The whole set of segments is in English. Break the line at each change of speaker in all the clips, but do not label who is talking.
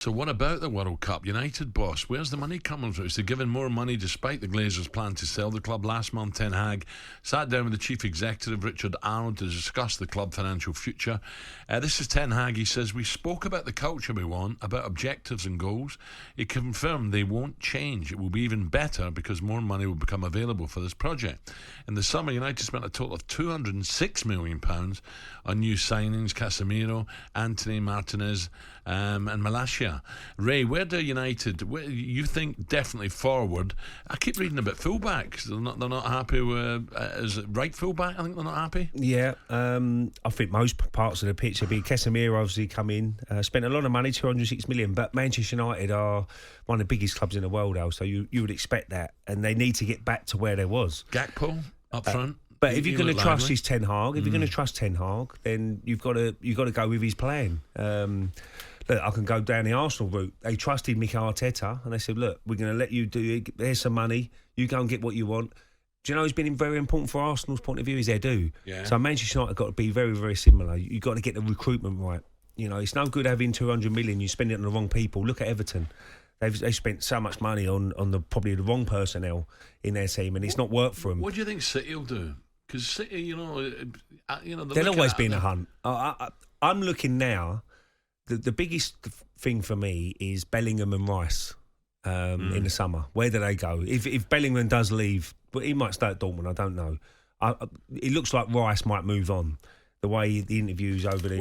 So what about the World Cup? United boss, where's the money coming from? Is they giving more money despite the Glazers' plan to sell the club? Last month, Ten Hag sat down with the chief executive, Richard Arnold, to discuss the club financial future. This is Ten Hag. He says, we spoke about the culture we want, about objectives and goals. He confirmed they won't change. It will be even better because more money will become available for this project. In the summer, United spent a total of £206 million on new signings, Casemiro, Anthony, Martinez and Malacia. Ray, where do United, you think definitely forward? I keep reading about fullbacks. They're not happy with, is it right fullback? I think they're not happy.
Yeah, I think most parts of the pitch would be Casemiro obviously come in, spent a lot of money, 206 million, but Manchester United are one of the biggest clubs in the world, so you would expect that, and they need to get back to where they was.
Gakpo up front.
But if you're going to trust his Ten Hag, then you've got to go with his plan. Look, I can go down the Arsenal route. They trusted Mikel Arteta and they said, look, we're going to let you do it. There's some money. You go and get what you want. Do you know who's been very important for Arsenal's point of view is Edu.
Yeah.
So Manchester United have got to be very, very similar. You've got to get the recruitment right. You know, it's no good having 200 million. You spend it on the wrong people. Look at Everton. They've spent so much money on probably the wrong personnel in their team, and it's not worked for them.
What do you think City will do? Because City,
they'll always be in a hunt. I'm looking now. The biggest thing for me is Bellingham and Rice in the summer. Where do they go? If Bellingham does leave, but he might stay at Dortmund, I don't know. It looks like Rice might move on. The way the interviews over the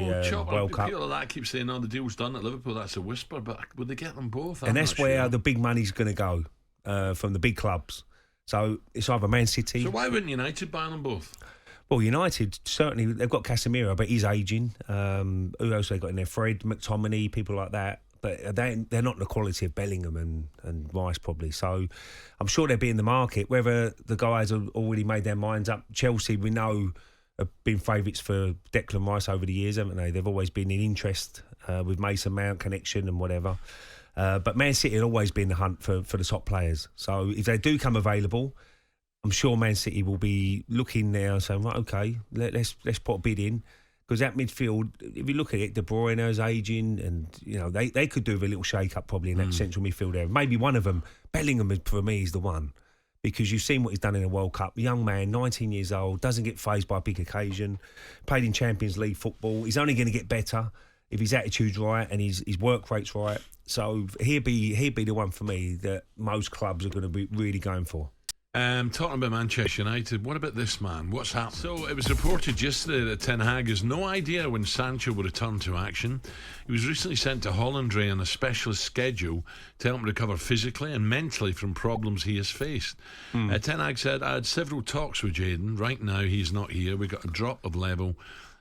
World Cup.
People like that keep saying, the deal's done at Liverpool, that's a whisper, but would they get them both?
And that's where the big money's going to go from the big clubs. So it's either Man City.
So why wouldn't United buy them both?
Well, United, certainly, they've got Casemiro, but he's ageing. Who else they got in there? Fred, McTominay, people like that. But they're not the quality of Bellingham and Rice, probably. So I'm sure they'll be in the market. Whether the guys have already made their minds up. Chelsea, we know, have been favourites for Declan Rice over the years, haven't they? They've always been in interest with Mason Mount connection and whatever. But Man City will always be in the hunt for the top players. So if they do come available, I'm sure Man City will be looking now and saying, right, okay, let's put a bid in. Because that midfield, if you look at it, De Bruyne's ageing, and they could do with a little shake-up probably in that central midfield area. Maybe one of them, Bellingham, for me, is the one. Because you've seen what he's done in the World Cup. Young man, 19 years old, doesn't get fazed by a big occasion, played in Champions League football. He's only going to get better if his attitude's right and his work rate's right. So he'd be the one for me that most clubs are going to be really going for.
Talking about Manchester United, what about this man? What's happened? So it was reported yesterday that Ten Hag has no idea when Sancho will return to action. He was recently sent to Holland on a specialist schedule to help him recover physically and mentally from problems he has faced. Ten Hag said, I had several talks with Jadon. Right now he's not here. We got a drop of level.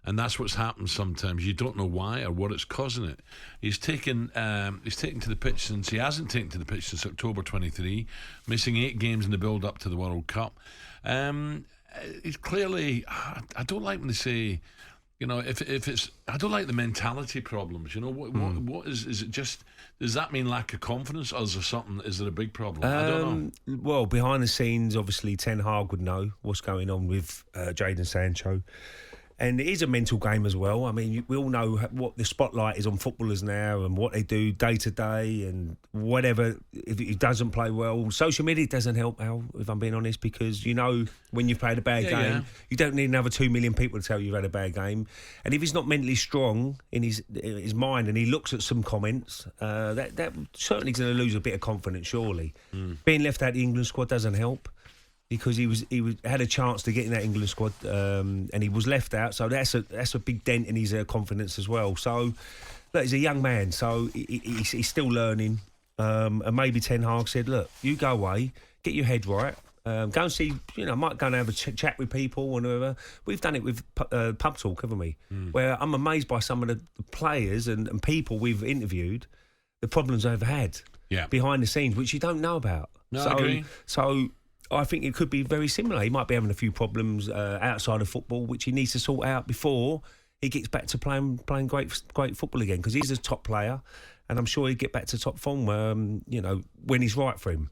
And that's what's happened sometimes. You don't know why or what it's causing it. He's taken to the pitch since he hasn't taken to the pitch since October 23, missing 8 games in the build up to the World Cup. He's clearly. I don't like when they say, if it's. I don't like the mentality problems. What is it? Just does that mean lack of confidence, or is there something? Is there a big problem? I don't know.
Well, behind the scenes, obviously, Ten Hag would know what's going on with Jadon Sancho. And it is a mental game as well. I mean, we all know what the spotlight is on footballers now and what they do day to day and whatever. If he doesn't play well, social media doesn't help, Al, if I'm being honest, because when you've played a bad game, you don't need another 2 million people to tell you you've had a bad game. And if he's not mentally strong in his mind and he looks at some comments, that certainly going to lose a bit of confidence, surely. Being left out of the England squad doesn't help. Because he had a chance to get in that England squad and he was left out, so that's a big dent in his confidence as well. So, look, he's a young man, so he's still learning. And maybe Ten Hag said, look, you go away, get your head right, go and see, might go and have a chat with people and whatever. We've done it with Pub Talk, haven't we? Where I'm amazed by some of the players and people we've interviewed, the problems they've had behind the scenes, which you don't know about.
No, I agree.
So I think it could be very similar. He might be having a few problems outside of football, which he needs to sort out before he gets back to playing great football again. Because he's a top player, and I'm sure he'll get back to top form. When he's right for him.